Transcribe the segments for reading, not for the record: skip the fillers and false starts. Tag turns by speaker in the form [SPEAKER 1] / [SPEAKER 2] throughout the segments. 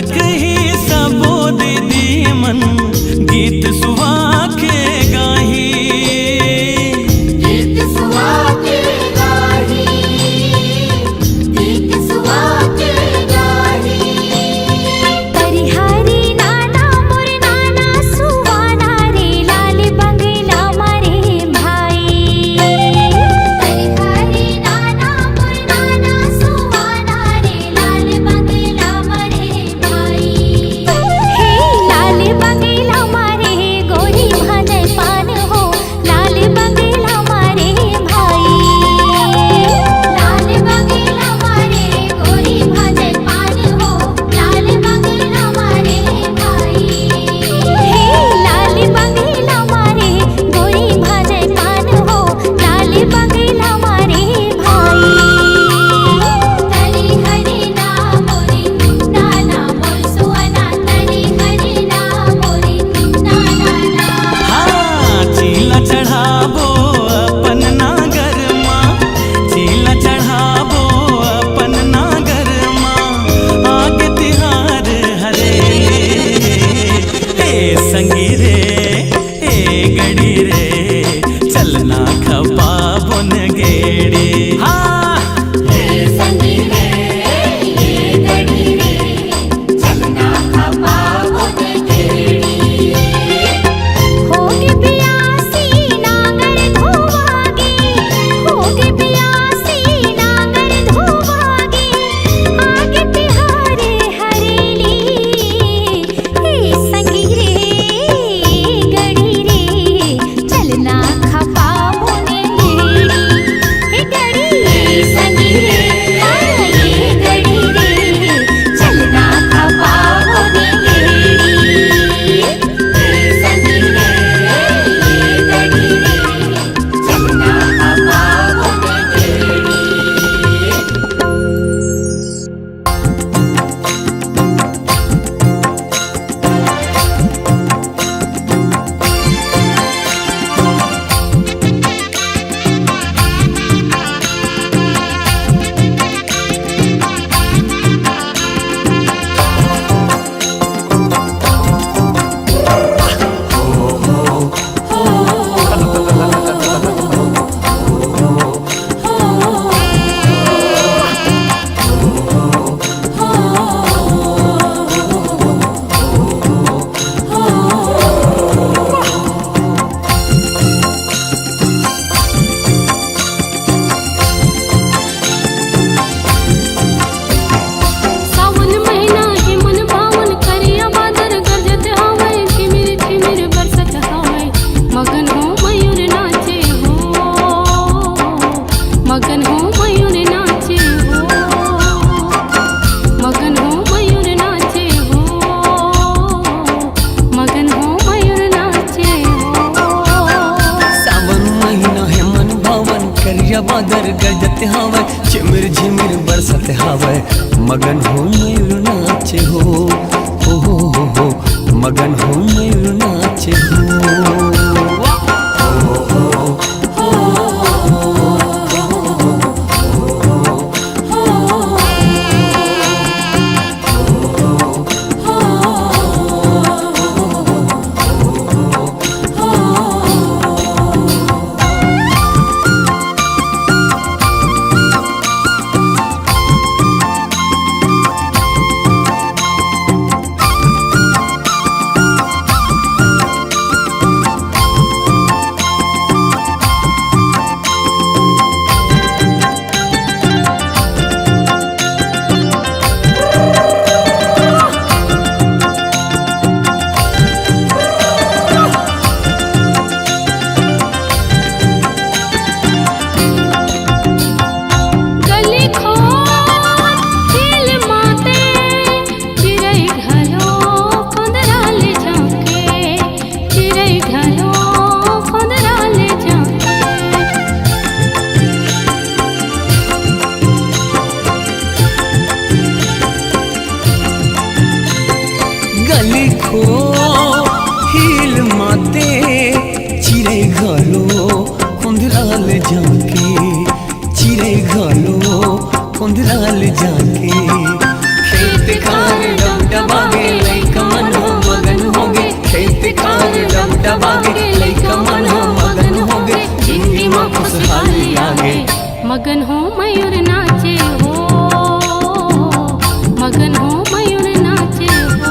[SPEAKER 1] चक ही सबो दीदी मन गीत सुहा के गाही,
[SPEAKER 2] गीत सुहा के गाही, गीत सुहा के गाही।
[SPEAKER 3] परिहारी नाना मोर नाना सुवाना रे लाल बंगला मारे भाई। परिहारी नाना मोर नाना सुवाना रे लाल बंगला मारे भाई। हे लाल बंगला मारे गोरी भाजय पान हो, लाल बंगला मारे भाई। लाल बंगला मारे गोरी भाजय पान हो, लाल बंगला मारे भाई। हे लाल बंगला मारे गोरी भाजय पान हो, लाल बंगला मारे भाई। तरी हरी ना मोरी नाना मोर सुवना, तरी हरी ना मोरी नाना ना।
[SPEAKER 1] हाँ चीला चढ़ाबो अपन नागर माँ, चीला चढ़ाबो अपन नागर माँ, आगे तिहार हरे ए संगी रे ए गड़ी रे चलना खपा बुन गेड़ी। हाँ
[SPEAKER 2] संगी रे ये गड़ी रे चलना खपा बुन गेड़ी।
[SPEAKER 3] होगी प्यासी नांगर धोवागी, होगी प्यासी नांगर धोवागी, आगे तिहारे हरेली। हे संगी रे गड़ी रे चलना खपा बुने गेड़ी। हे गड़ी संगी रे ये गड़ी रे चलना खपा बुने गेड़ी।
[SPEAKER 2] संगी रे ये गड़ी रे चलना खपा बुन गेड़ी।
[SPEAKER 4] सावन महीना हे मन भावन करिया बादर गरजत हावै, झिमिर झिमिर बरसत हावै। मगन हो मयूर नाचे हो, मगन हो मयूर नाचे हो, मगन हो मयूर नाचे हो, मगन हो मयूर नाचे हो।
[SPEAKER 5] सावन महीना है मन भावन करिया बादर गरजत हावै, झिमिर झिमिर बरसत हावै। मगन हो मयूर नाचे हो, हो मगन हो मयूर नाचे हो।
[SPEAKER 4] गली खोर खेल माते चिरई घलो फंदराल झांके, चिरई घलो फंदराल झांके।
[SPEAKER 5] गली खो हिल माते चिरे घलो कुंदराल झांके, चिरे घलो कुंदराल झांके। खेत खार डबडबा
[SPEAKER 4] मगन हो मयूर नाचे हो, मगन हो मयूर नाचे हो।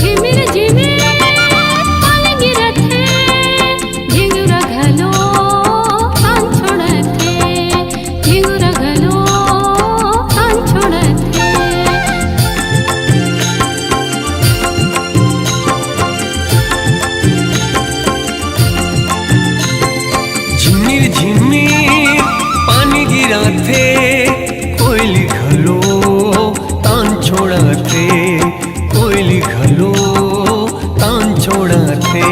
[SPEAKER 4] झिमिर झिमिर पानी गिरत है, झिंगुरा घलो कान छोड़त है, झिंगुरा घलो कान छोड़त है।
[SPEAKER 5] झिमिर झिमिर पानी गिरा थे, कोयली घलो तान छोड़ा थे, कोयली घलो तान छोड़ा थे।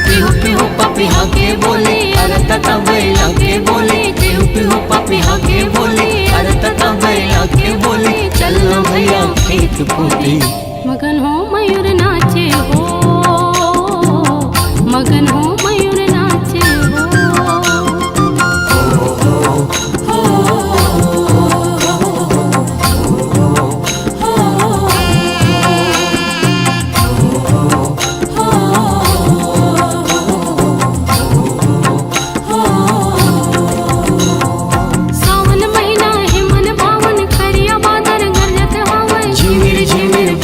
[SPEAKER 4] पिहू पिहू पपिहा के बोले, अरे तता बैला के बोले, पिहू पिहू पपिहा के बोले, अरे तता बैला के बोले, चलना भैया खेत पोते। मगन हो मयूर नाचे हो, मगन हो मयूर नाचे हो। सावन महीना है मन भावन, करिया बादल गरजत हवै,
[SPEAKER 5] झिमिर झिमिर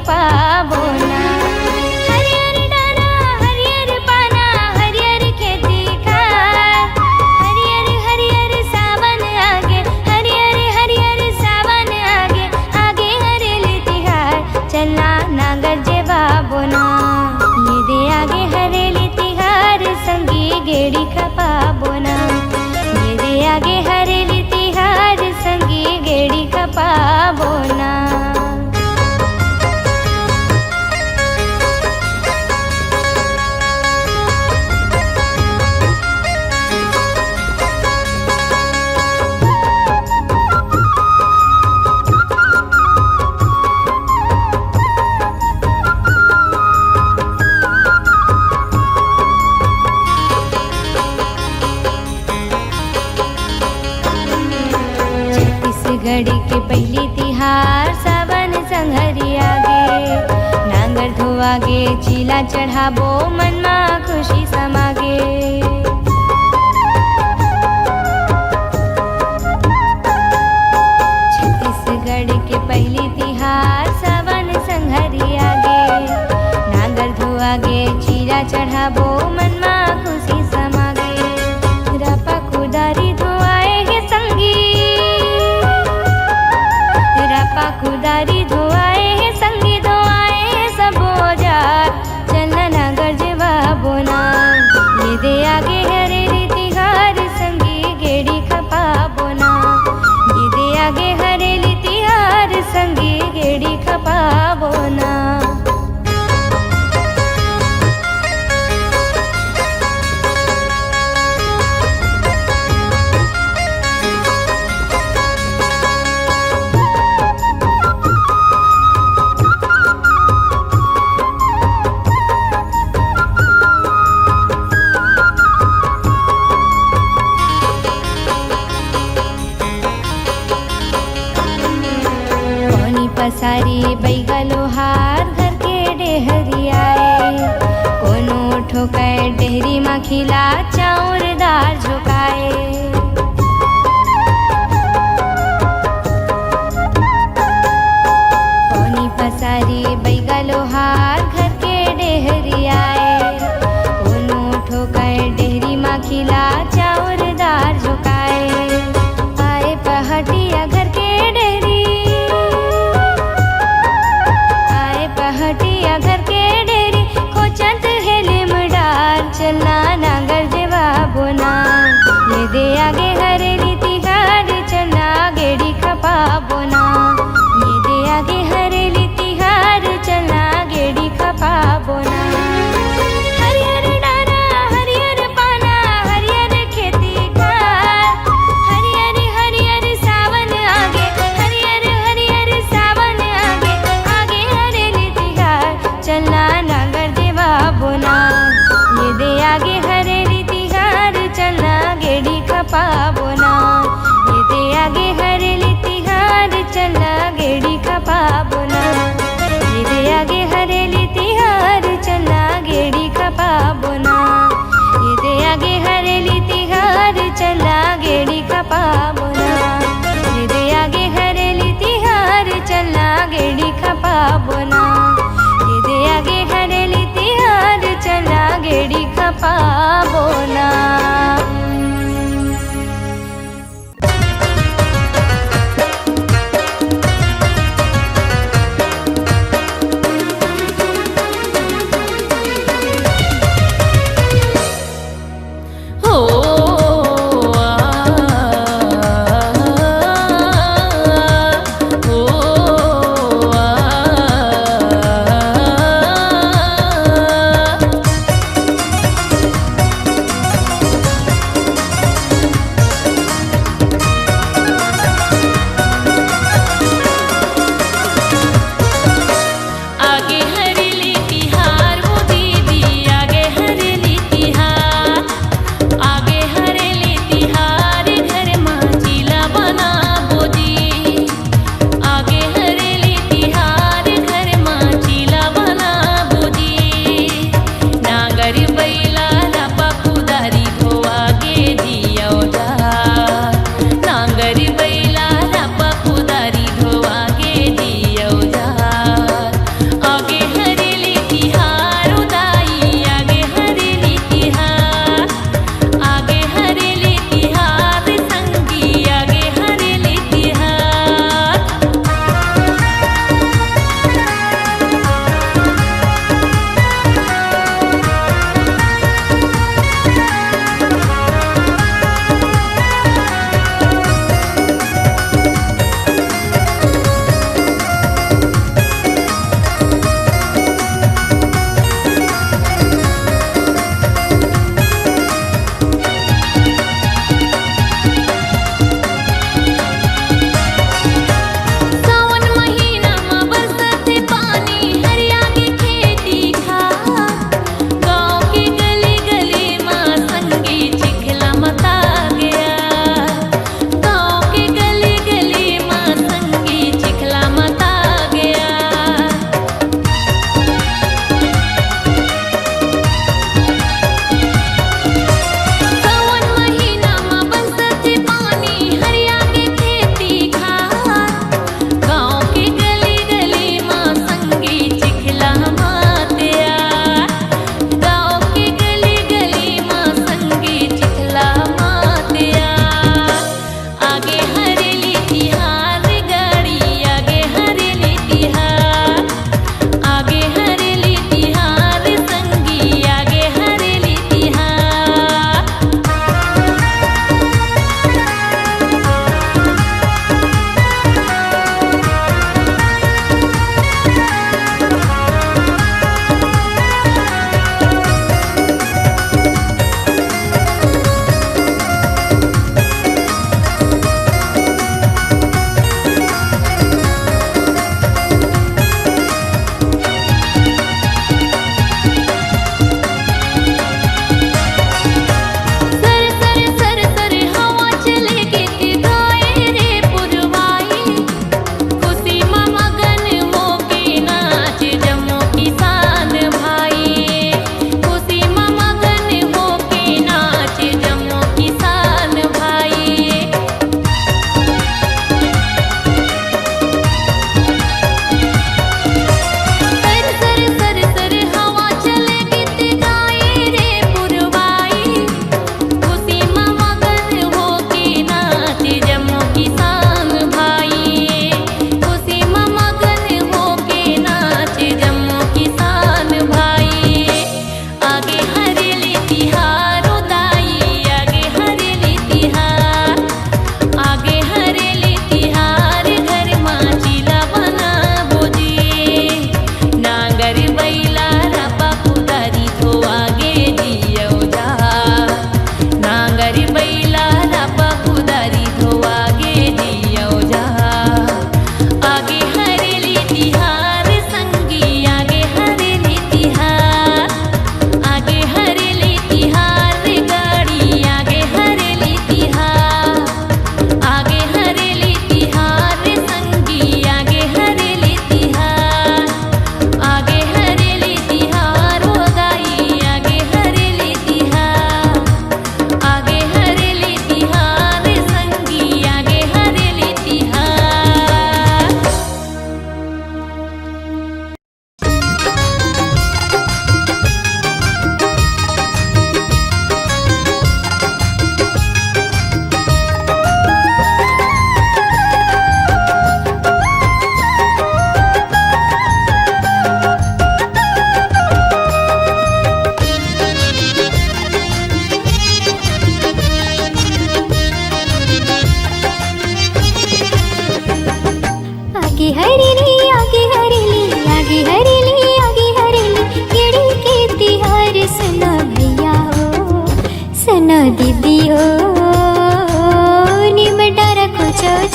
[SPEAKER 3] पाबो ना। हरियर डारा हरियर पाना हरियर खेती खार, हरियर हरियर सावन आगे, हरियर हरियर सावन आगे, आगे हरेली तिहार चलना नागर जे बाबो ना। ये दे आगे हरेली तिहार संगी गेड़ी खपाबो ना। ये दे आगे हरेली तिहार संगी गेड़ी खपाबो ना। छत्तीसगढ़ के पहली तिहार सावन संघरी आगे, नांगर धोआगे चीला चढ़ाबो मन मा खुशी समागे। छत्तीसगढ़ के पहली तिहार सावन संघरी आगे, नांगर धोआगे चीला चढ़ाबो मन मा खुशी समागे। रापा कुदारी धोआए गे संगी, रापा कुदारी धोआए है संगी धोआए है सबो जार चलना नागर जे बाबो ना। ये दे आगे हरेली तिहार संगी गेड़ी खपाबो ना। ये दे आगे हरेली तिहार संगी गेड़ी खपाबो ना। पसारी बैगा लोहार घर के डेहरी आए, कोनो ठोकाए डेहरी मा खिला चाउर दार झोकाए। कोनी पसारी बैगा लोहार घर के डेहरी आए, कोनो ठोकाए डेहरी मा खिला चाउर दार झोकाए। आए पहाटिया घर के डेहरी, हटिया घर के डेरी खोचत हेले मडार चलना नागर जे बाबो ना। ये दे आगे हरेली तिहार चलना गेड़ी खपाबो ना। ये दे आगे हरेली तिहार चलना गेड़ी खपाबो ना। हरियर डारा हरियर पाना हरियर खेती खार, हरियर हरियर सावन आगे, हरियर हरियर सावन आगे, आगे हरेली चलना नागर जे बाबो ना। ये दे आगे हरेली तिहार चलना गेड़ी खपाबो ना। ये दे आगे हरेली तिहार चलना गेड़ी खपाबो ना। ये दे आगे हरेली तिहार चलना गेड़ी खपाबो ना। ये दे आगे हरेली तिहार चलना गेड़ी खपाबो ना। ये दे आगे हरेली तिहार चलना गेड़ी खपाबो ना। ये दे आगे हरेली तिहार चलना गेड़ी खपाबो ना।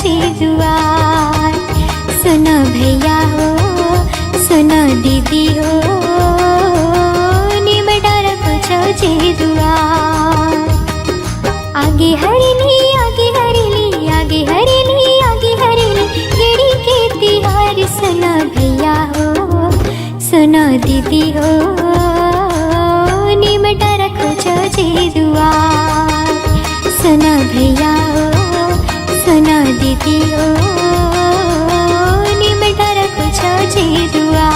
[SPEAKER 3] जी दुआर। सुनो भैया हो सुनो दीदी हो निमटा रखो जी दुआर। आगे हरेली आगे हरेली आगे हरेली आगे हरेली गेड़ी के तिहार। सुनो भैया हो सुनो दीदी हो निमटा रखो जी दुआर। सुनो भैया हो सुनो दीदी हो निमटा रखो जी दुआर।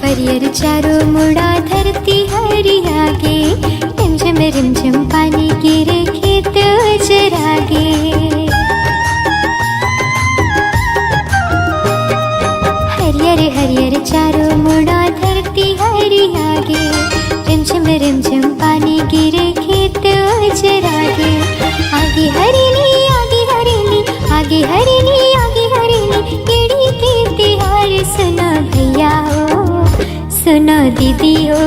[SPEAKER 3] हरियर चारों मुड़ा धरती हरियागे रिमझिम रिमझिम पानी गिरे खेत चरागे। हरियर हरियर चारों मुड़ा धरती हरियागे रिमझिम रिमझिम पानी गिरे खेत चरागे। आगे हरेली आगे हरेली आगे हरेली आगे हरेली केड़ी के तिहार। सुनो भैया हो सुनो दीदी हो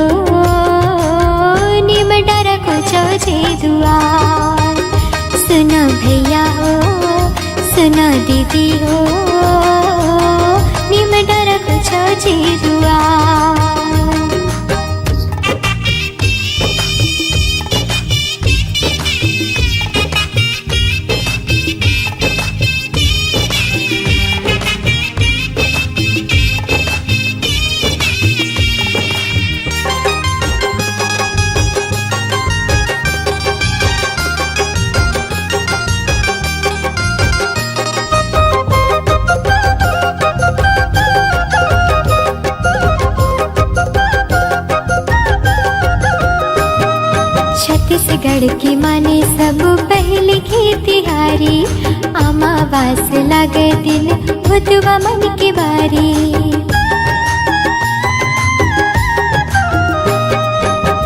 [SPEAKER 3] निमटा रखो जी दुआर। सुनो भैया हो सुनो दीदी हो निमटा रखो जी दुआर। छत्तीसगढ़ की माने सब पहले खेतिहारी। अमावास लागे दिन भुतवा मन के बारी।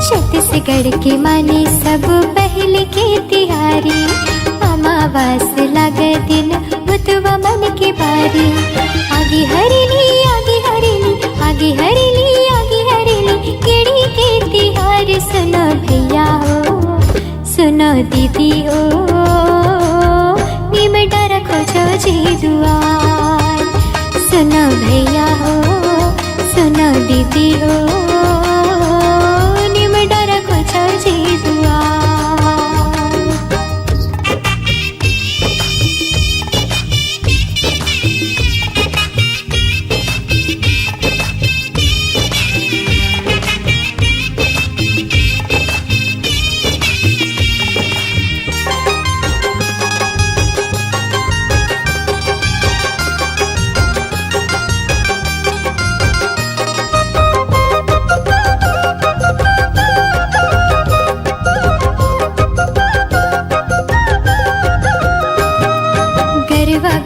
[SPEAKER 3] छत्तीसगढ़ की माने सब पहले खेतिहारी। अमावास लागे दिन भुतवा मन के बारी। आगे हरेली आगे हरेली आगे हरेली आगे हरेली केड़ी के तिहार। सुनो भैया हो सुनो दीदी हो निमटा रखो जी दुआर। सुनो भैया हो सुनो दीदी हो निमटा रखो जी दुआर।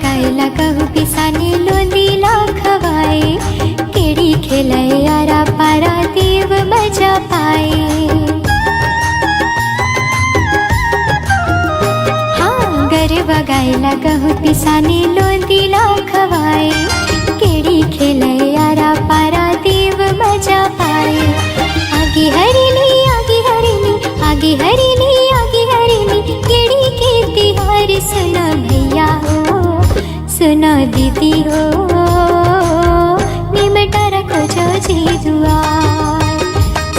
[SPEAKER 3] गायला कहू पिसाने लोंदीला खवाए केड़ी खेलाए आरा पारा देव मजा पाए। हाँ गरबा गायला कहू पिसाने लोंदीला खवाए केड़ी खेलाए आरा पारा देव मजा पाए। आगे हरेली आगे हरेली आगे हरेली आगे हरेली केड़ी के तिहार। सुनो भैया हो सुनो दीदी हो निमटा रखो जी दुआर।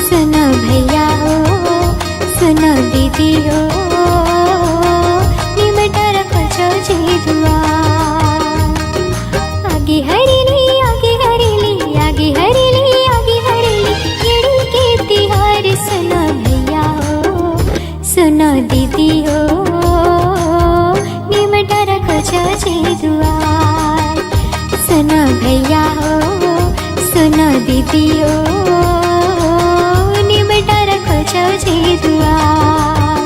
[SPEAKER 3] सुनो भैया हो सुनो दीदी हो निमटा रखो जी दुआर। आगे हरेली आगे हरेली आगे हरेली आगे हरेली केड़ी के तिहार। सुनो भैया हो सुनो दीदी हो निमटा रखो जी दुआर। सुनो भैया हो सुनो दीदी हो निमटा रखो जी दुआर।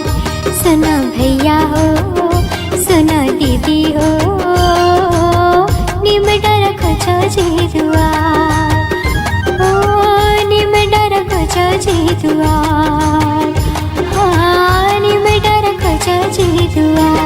[SPEAKER 3] खोजी दुआर ओ निम डर खोजी दुआर हाँ निम डर खोजी दुआर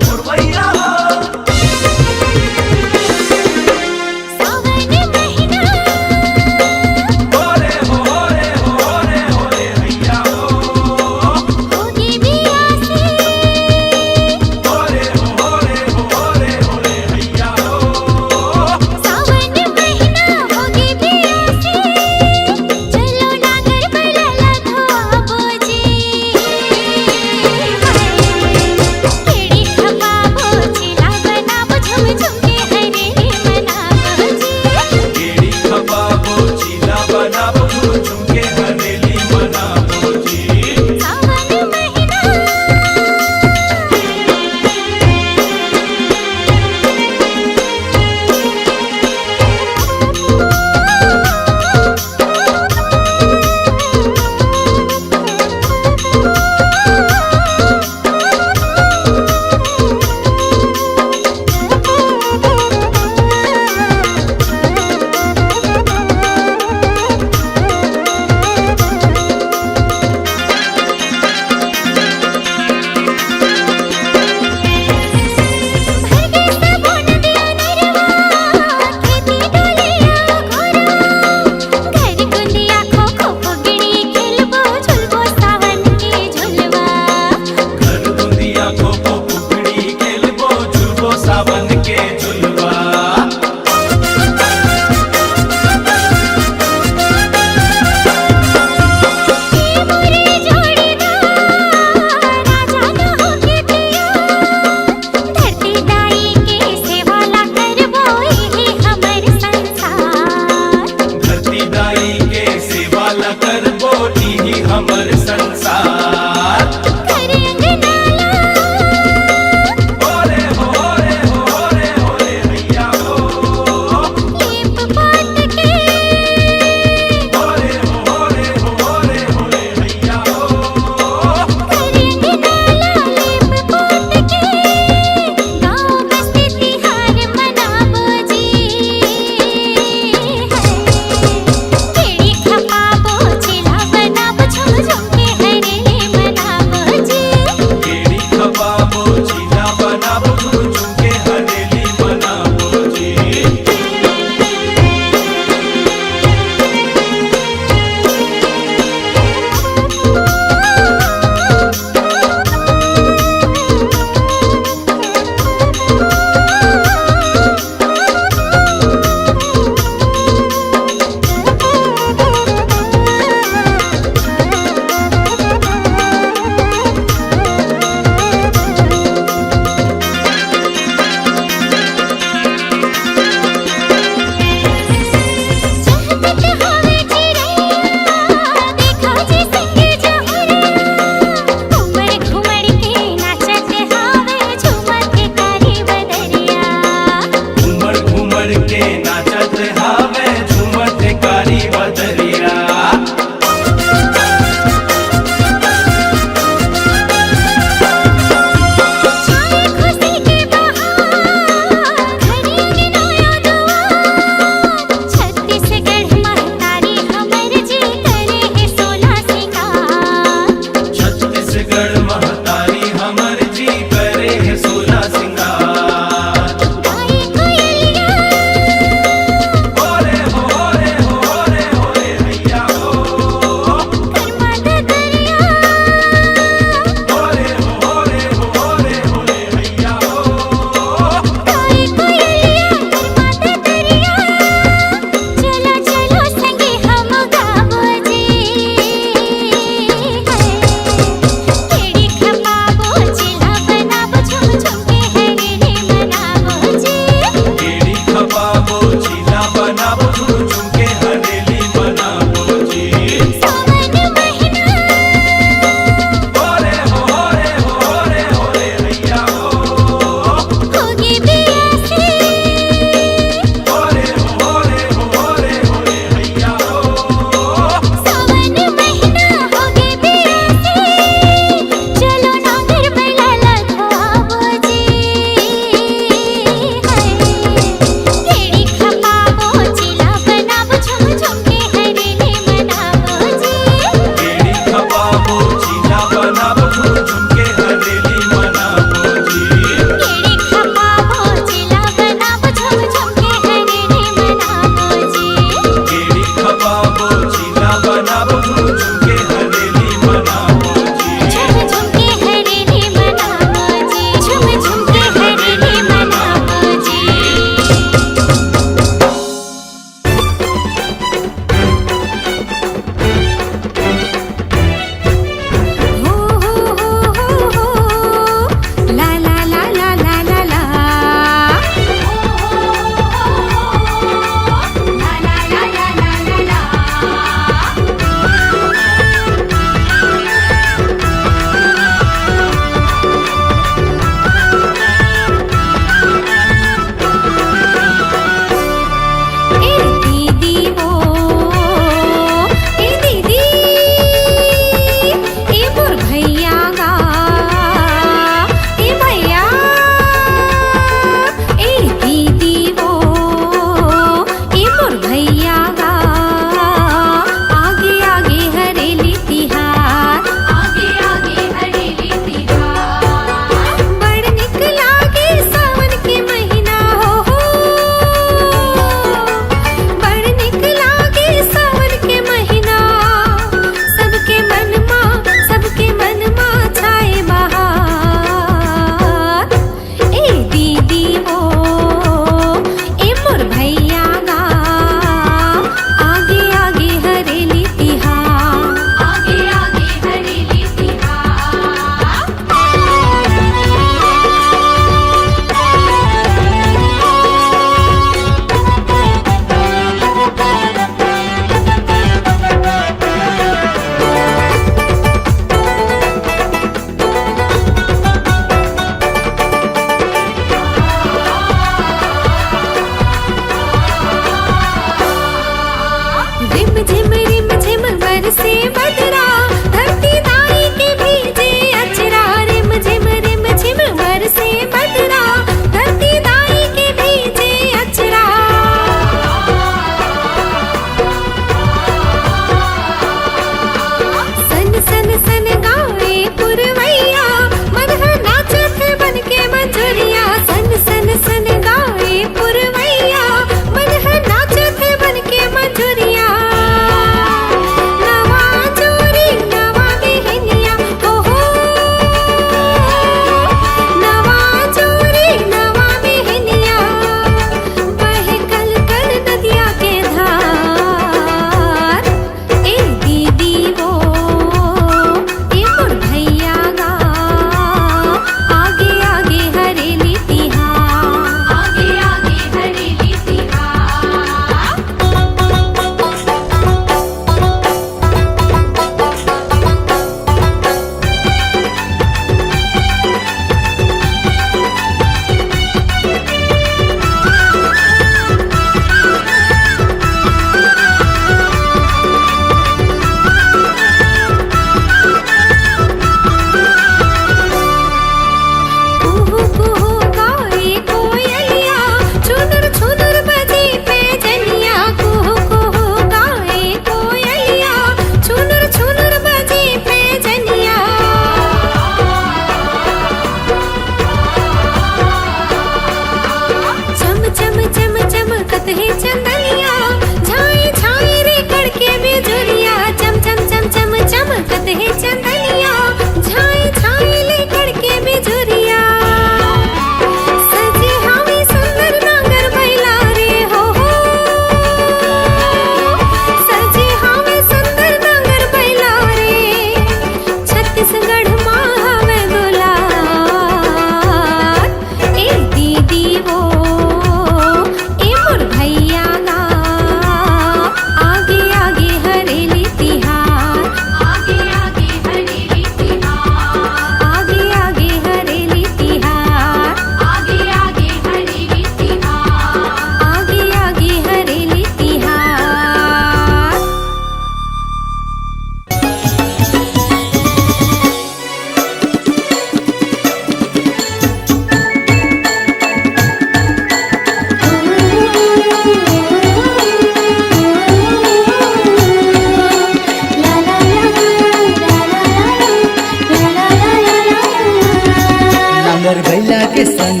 [SPEAKER 5] के संग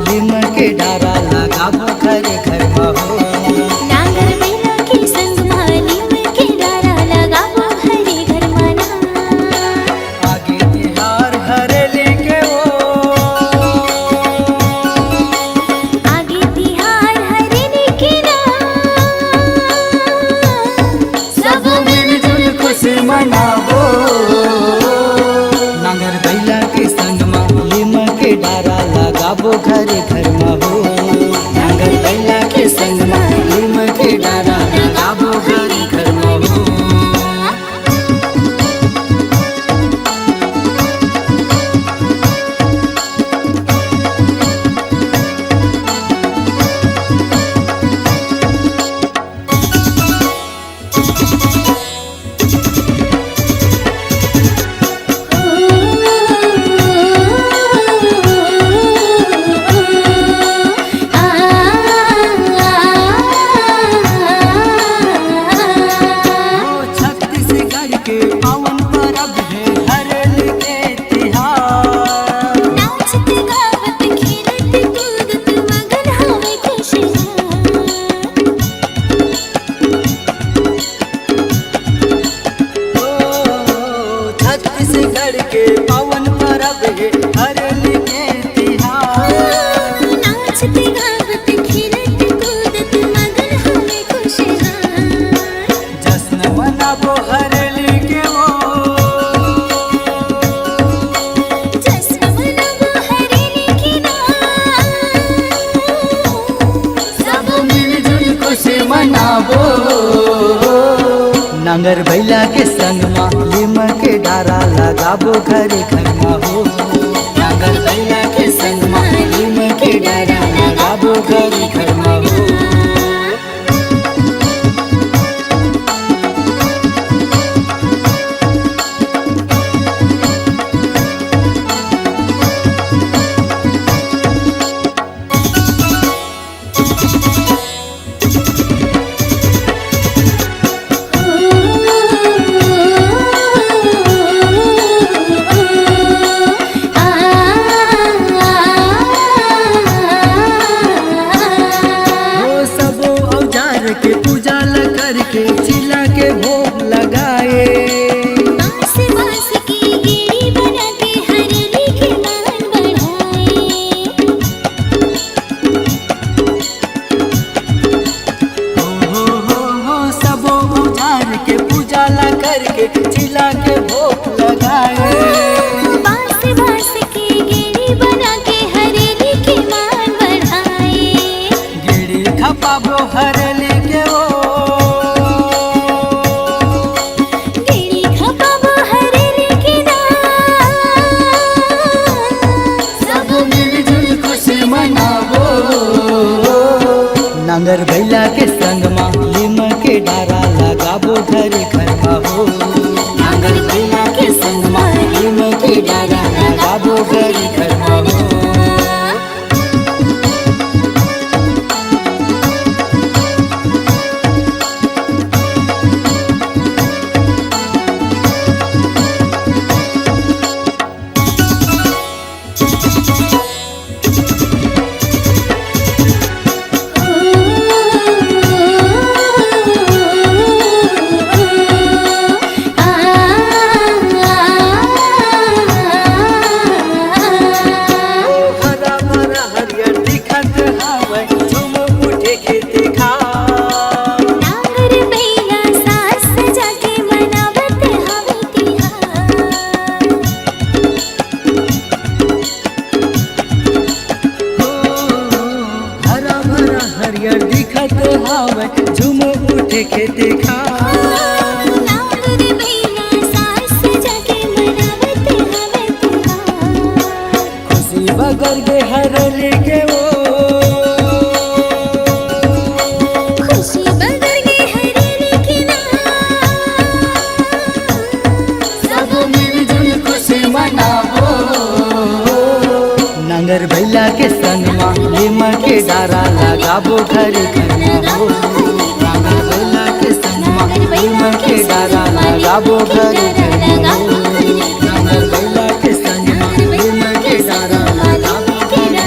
[SPEAKER 5] लीम के डारा लगाबो घरे घर हो।
[SPEAKER 3] नांगर बैला के संग लीम के डारा लगाबो घरे घर मना।
[SPEAKER 5] आगे तिहार हरेली के वो,
[SPEAKER 3] आगे तिहार हरेली के ना।
[SPEAKER 5] सब मिलजुल खुशी मनाबो। नांगर बैला के संग लीम के डारा लगाबो घरे घर हो। नांगर बैला के संग लीम के डारा लगाबो घरे घर हो। छत्तीसगढ़ के पावन परब है हरेली के तिहार।
[SPEAKER 3] नाचत गावत खेलत कूदत मगन हवे खुशियाँ।
[SPEAKER 5] छत्तीसगढ़ के पावन परब है हरेली के तिहार।
[SPEAKER 3] नाचत गावत खेलत कूदत मगन हवे खुशियाँ।
[SPEAKER 5] जश्न मनाबो हरेली के वो,
[SPEAKER 3] जश्न मनाबो हरेली के ना।
[SPEAKER 5] सब मिलजुल खुशी मनाबो। नांगर बैला के संग लीम के डारा लगाबो घरे घर हो। नांगर बैला के संग लीम के डारा लगाबो घरे घर हो। वो सबो औजार के पूजा ल करके चिला के भोग लगाए।
[SPEAKER 3] बांस बांस की गेड़ी बना के हरेली के मान बढ़ाए।
[SPEAKER 5] हो सबो औजार के पूजा ला करके चिला के भोग लगाए।
[SPEAKER 3] बांस बांस की गेड़ी बना के हरेली के मान बढ़ाए।
[SPEAKER 5] गेड़ी खपाबो हरेली के वो,
[SPEAKER 3] गेड़ी खपाबो हरेली के ना।
[SPEAKER 5] सब मिलजुल खुशी मनाबो। नांगर बैला के संग लीम के डारा लगाबो घरे घर हो। नांगर बैला के संग लीम के डारा लगाबो घरे घर हो। हरा भरा हरियर दिखत हावय झूम उठे खेती खा।
[SPEAKER 3] नांगर बैला साज सजा के मनावत हवे तिहार।
[SPEAKER 5] हरा भरा हरियर दिखत हावय झूम उठे खेती खा।
[SPEAKER 3] नांगर बैला साज सजा के मनावत हवे तिहार।
[SPEAKER 5] खुशी बगर गे हरेली के वो,
[SPEAKER 3] खुशी बगर गे हरेली के ना।
[SPEAKER 5] सब मिलजुल खुशी मनाबो। नांगर बैला के संग लीम के डारा लगाबो घरे घर हो। नांगर बैला के संग लीम के डारा लगाबो घरे घर हो। नांगर बैला के संग लीम के डारा लगाबो घरे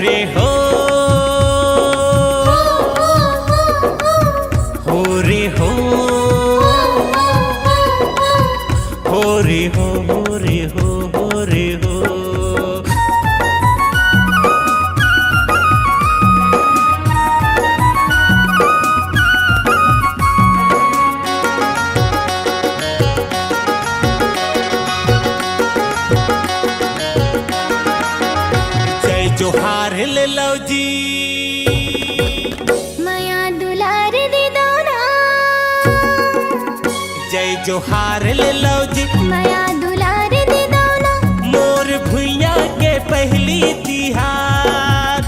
[SPEAKER 1] रे हो, हो रे हो, हो रे हो, हो रे हो, हो रे हो। जय जोहार ले लो जी,
[SPEAKER 3] माया दुलार दे दो ना,
[SPEAKER 1] जय जोहार ले लो जी,
[SPEAKER 3] माया दुलार दे दो ना।
[SPEAKER 1] मोर भुइया के पहली तिहार,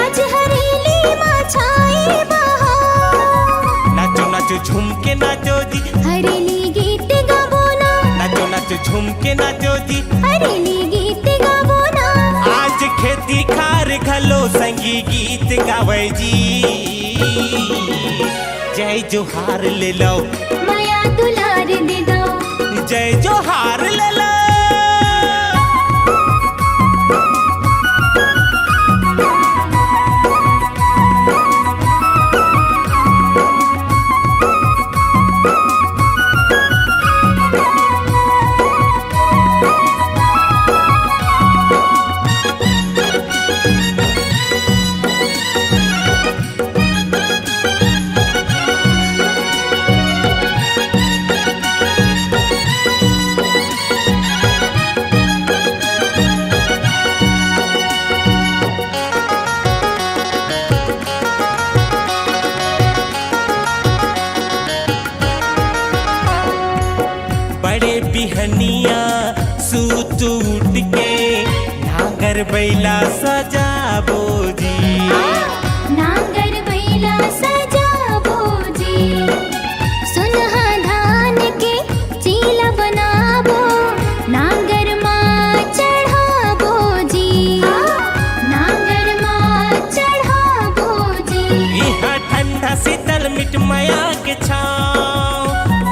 [SPEAKER 3] आज हरेली माँ छाए बहार,
[SPEAKER 1] नाचो नाचो झूम के नाचो जी,
[SPEAKER 3] हरेली गीत गाबो ना,
[SPEAKER 1] नाचो नाचो झूम के नाचो जी।
[SPEAKER 3] हरेली गीत गाबो ना।
[SPEAKER 1] आज खेती खार घलो संगी गीत गावे जी, जय जोहार ले लो,
[SPEAKER 3] माया दुलार दे दो,
[SPEAKER 1] जय जोहार ले लो। बड़े बिहनिया सूत उठ के नागर बैला सजाबो जी,
[SPEAKER 3] नांगर बैला सजाबो जी। सुनहा धान के चीला बनाबो, नांगर माँ चढ़ाबो जी, नांगर माँ चढ़ाबो जी।
[SPEAKER 1] यहाँ ठंडा शीतल मिट माया के छाँव,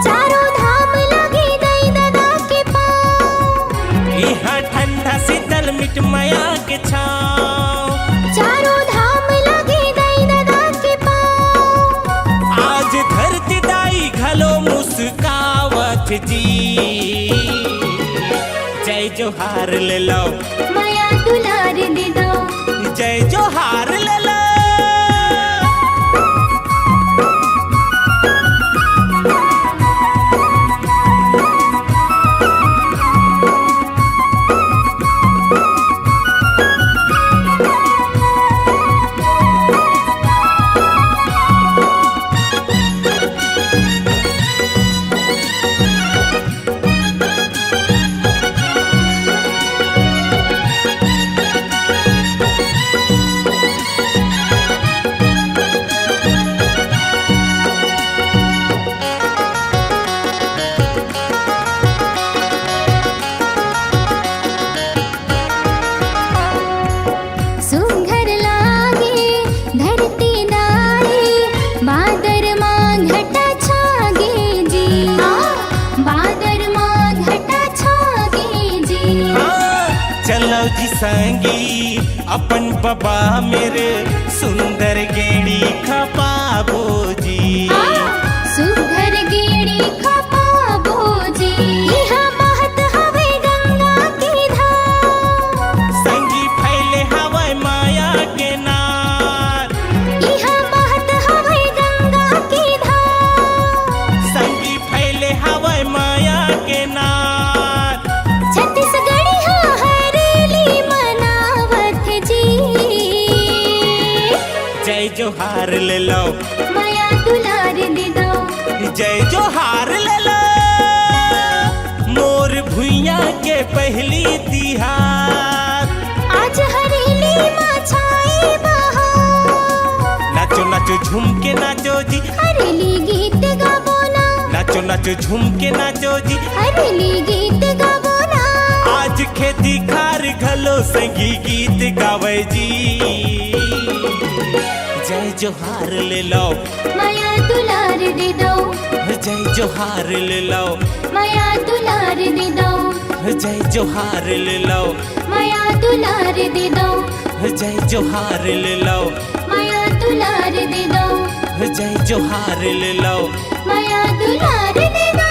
[SPEAKER 3] चारों धाम लगे दई दादा के पाँव,
[SPEAKER 1] यहाँ ठंडा शीतल मिट माया के छाँव।
[SPEAKER 3] चारों धाम लगे दई दादा के पाँव।
[SPEAKER 1] आज धरती दाई घलो मुस्कावत जी, जय जोहार ले लो,
[SPEAKER 3] माया दुलार दे दो,
[SPEAKER 1] जय जोहार ले लो।
[SPEAKER 3] सुघर लागे धरती दाई, बादर माँ घटा छागे जी, बादर माँ घटा छागे जी।
[SPEAKER 1] हाँ, चलो जी संगी अपन बाबा मेरे सुंदर गेड़ी खपाबो जी,
[SPEAKER 3] सुघर गेड़ी खपाबो जी। यहाँ महत हवे गंगा की धार,
[SPEAKER 1] संगी फैले हवाई माया के नार,
[SPEAKER 3] यहाँ महत हवे गंगा की धार।
[SPEAKER 1] संगी फैले हवाई माया के नार।
[SPEAKER 3] छत्तीसगढ़ी हाँ हरेली मनावत जी,
[SPEAKER 1] जय जोहार ले लो,
[SPEAKER 3] माया दुलार दे दो,
[SPEAKER 1] जय जोहार ले लो। मोर भुइया के पहली तिहार,
[SPEAKER 3] आज हरेली माँ छाए बहार।
[SPEAKER 1] नाचो नाचो झूम के नाचो जी,
[SPEAKER 3] हरेली गीत गाबो ना,
[SPEAKER 1] नाचो नाचो झूम के नाचो जी।
[SPEAKER 3] हरेली गीत गाबो ना।
[SPEAKER 1] आज खेती खार घलो संगी गीत गावे जी, जय जोहार ले लो,
[SPEAKER 3] माया दुलार दे दो,
[SPEAKER 1] जय जोहार ले लो,
[SPEAKER 3] माया दुलार दे दो,
[SPEAKER 1] जय जोहार ले लो,
[SPEAKER 3] माया दुलार दे दो,
[SPEAKER 1] जय जय जोहार ले लो
[SPEAKER 3] माया दुलार दे दो
[SPEAKER 1] जय जोहार ले लो
[SPEAKER 3] माया दुलार दे दो